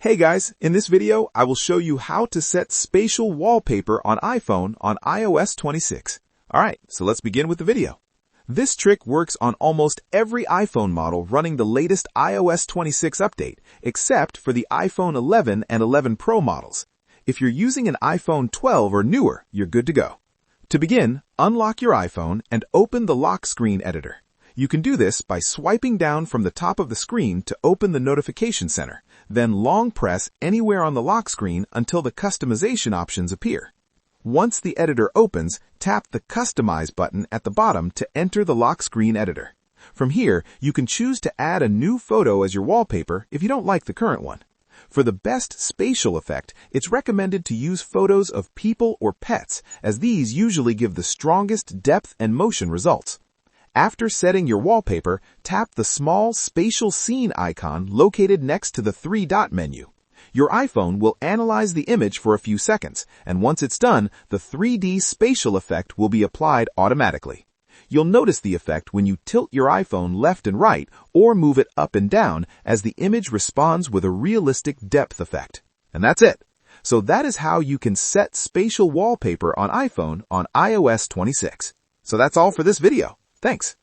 Hey guys, in this video, I will show you how to set spatial wallpaper on iPhone on iOS 26. Alright, so let's begin with the video. This trick works on almost every iPhone model running the latest iOS 26 update, except for the iPhone 11 and 11 Pro models. If you're using an iPhone 12 or newer, you're good to go. To begin, unlock your iPhone and open the lock screen editor. You can do this by swiping down from the top of the screen to open the notification center, then long press anywhere on the lock screen until the customization options appear. Once the editor opens, tap the Customize button at the bottom to enter the lock screen editor. From here, you can choose to add a new photo as your wallpaper if you don't like the current one. For the best spatial effect, it's recommended to use photos of people or pets, as these usually give the strongest depth and motion results. After setting your wallpaper, tap the small spatial scene icon located next to the three-dot menu. Your iPhone will analyze the image for a few seconds, and once it's done, the 3D spatial effect will be applied automatically. You'll notice the effect when you tilt your iPhone left and right or move it up and down as the image responds with a realistic depth effect. And that's it. So that is how you can set spatial wallpaper on iPhone on iOS 26. So that's all for this video. Thanks.